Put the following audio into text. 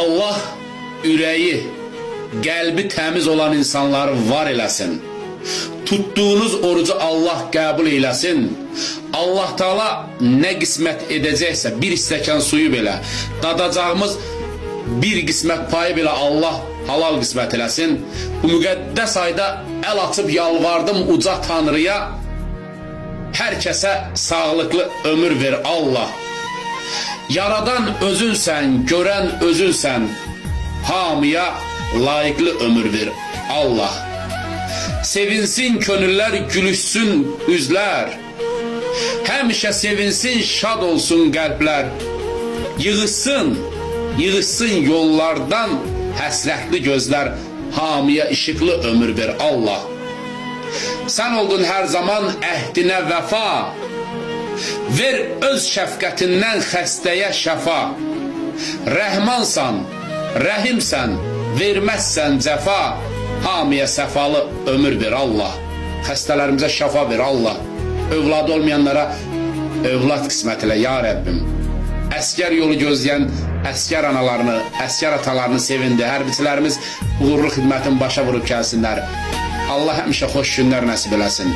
Allah ürəyi, qəlbi təmiz olan insanları var eləsin. Tutduğunuz orucu Allah qəbul eləsin. Allah Taala nə qismət edəcəksə bir stəkan suyu belə, dadacağımız bir qismət payı belə Allah halal qismət eləsin. Bu müqəddəs ayda əl açıb yalvardım uca Tanrıya. Hər kəsə sağlıqlı ömür ver Allah. Yaradan özünsən, görən özünsən. Hamıya layiqli ömür ver Allah. Sevinsin könüller, gülüşsün üzlər. Həmişə sevinsin, şad olsun qəlblər. Yığışsın yollardan həsrətli gözlər. Hamıya işıqlı ömür ver Allah. Sən oldun hər zaman əhdinə vəfa. Ver öz şəfqətindən xəstəyə şəfa. Rəhmansan, rəhimsən, verməzsən cəfa. Hamıya səfalı ömür ver Allah. Xəstələrimizə şəfa ver Allah. Övladı olmayanlara övlad qismət elə ya Rəbbim. Əskər yolu gözləyən əskər analarını, əskər atalarını sevindi. Hərbiçilərimiz uğurlu xidmətin başa vurub gəlsinlər. Allah həmişə xoş günlər nəsib eləsin.